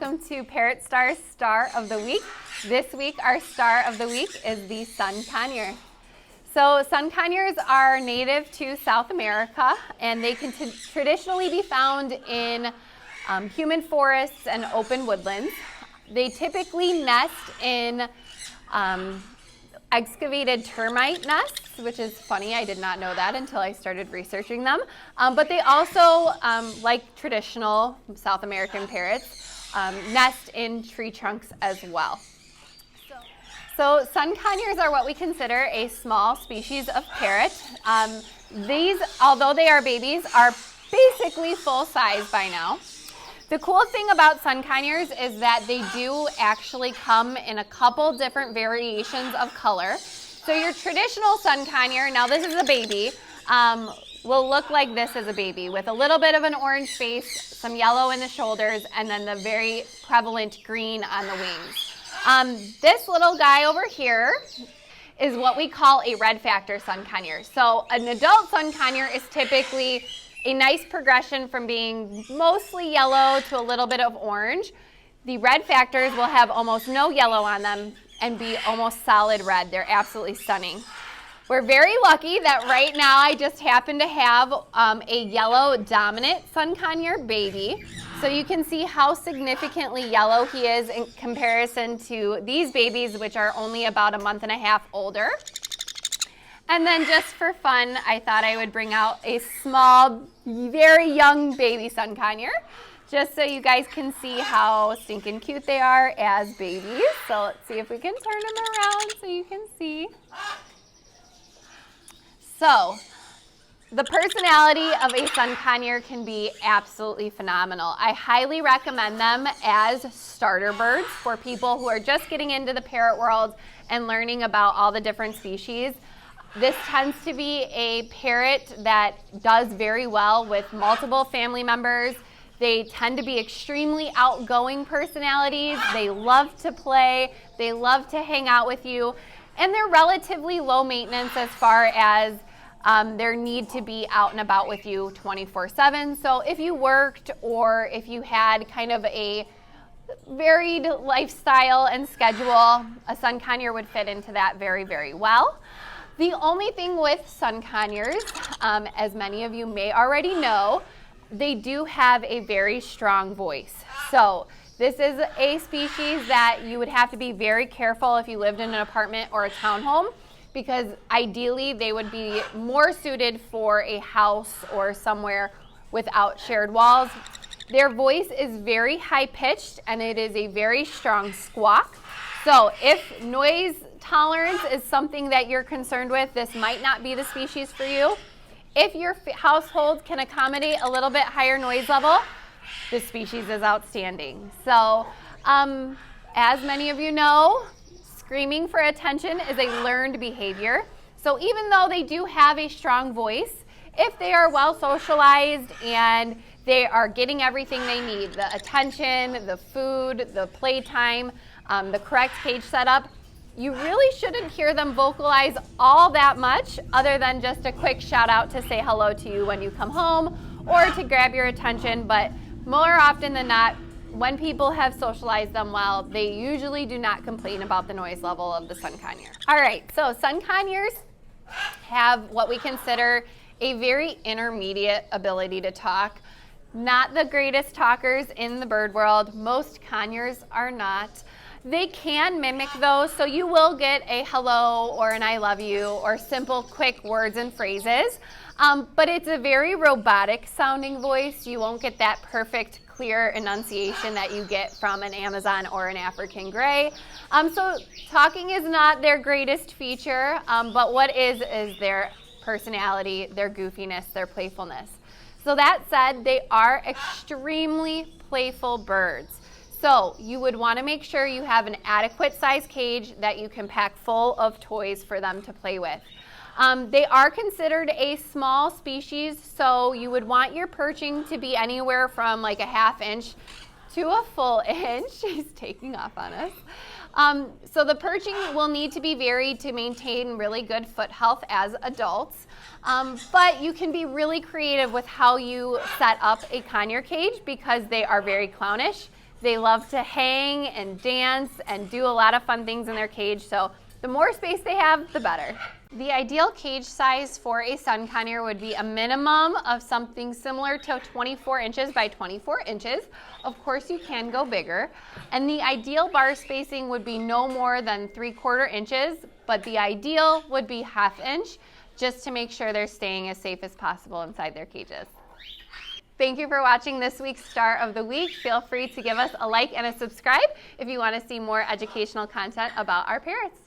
welcome to Parrot Stars Star of the Week. This week, our star of the week is the Sun Conure. So Sun Conures are native to South America, and they can traditionally be found in humid forests and open woodlands. They typically nest in excavated termite nests, which is funny. I did not know that until I started researching them. But they also, like traditional South American parrots, nest in tree trunks as well. So Sun Conures are what we consider a small species of parrot. These, although they are babies, are basically full size by now. The cool thing about Sun Conures is that they do actually come in a couple different variations of color. So your traditional Sun Conure, now this is a baby, will look like this as a baby with a little bit of an orange face, some yellow in the shoulders, and then the very prevalent green on the wings. This little guy over here is what we call a red factor Sun Conure. So an adult Sun Conure is typically a nice progression from being mostly yellow to a little bit of orange. The red factors will have almost no yellow on them and be almost solid red. They're absolutely stunning. We're very lucky that right now I just happen to have a yellow dominant Sun Conure baby. So you can see how significantly yellow he is in comparison to these babies, which are only about a month and a half older. And then just for fun, I thought I would bring out a small, very young baby Sun Conure, just so you guys can see how stinking cute they are as babies. So let's see if we can turn them around so you can see. So the personality of a Sun Conure can be absolutely phenomenal. I highly recommend them as starter birds for people who are just getting into the parrot world and learning about all the different species. This tends to be a parrot that does very well with multiple family members. They tend to be extremely outgoing personalities. They love to play. They love to hang out with you. And they're relatively low maintenance as far as their need to be out and about with you 24/7. So if you worked or if you had kind of a varied lifestyle and schedule, a Sun Conure would fit into that very, very well. The only thing with Sun Conures, as many of you may already know, they do have a very strong voice. So this is a species that you would have to be very careful if you lived in an apartment or a townhome, because ideally they would be more suited for a house or somewhere without shared walls. Their voice is very high-pitched and it is a very strong squawk. So if noise tolerance is something that you're concerned with, this might not be the species for you. If your household can accommodate a little bit higher noise level, this species is outstanding. So as many of you know, screaming for attention is a learned behavior. So even though they do have a strong voice, if they are well socialized and they are getting everything they need, the attention, the food, the playtime, the correct cage setup, you really shouldn't hear them vocalize all that much other than just a quick shout out to say hello to you when you come home or to grab your attention. But more often than not, when people have socialized them well, they usually do not complain about the noise level of the Sun Conure. All right, so Sun Conures have what we consider a very intermediate ability to talk. Not the greatest talkers in the bird world. Most conures are not. They can mimic those, so you will get a hello or an I love you or simple quick words and phrases, but it's a very robotic sounding voice. You won't get that perfect clear enunciation that you get from an Amazon or an African gray. So talking is not their greatest feature, but what is their personality, their goofiness, their playfulness. So that said, they are extremely playful birds. So you would want to make sure you have an adequate size cage that you can pack full of toys for them to play with. They are considered a small species, so you would want your perching to be anywhere from like a ½ inch to a full inch. He's taking off on us. So the perching will need to be varied to maintain really good foot health as adults. But you can be really creative with how you set up a conure cage because they are very clownish. They love to hang and dance and do a lot of fun things in their cage, so the more space they have, the better. The ideal cage size for a Sun Conure would be a minimum of something similar to 24 inches by 24 inches. Of course, you can go bigger. And the ideal bar spacing would be no more than 3/4 inches, but the ideal would be 1/2 inch, just to make sure they're staying as safe as possible inside their cages. Thank you for watching this week's Star of the Week. Feel free to give us a like and a subscribe if you want to see more educational content about our parrots.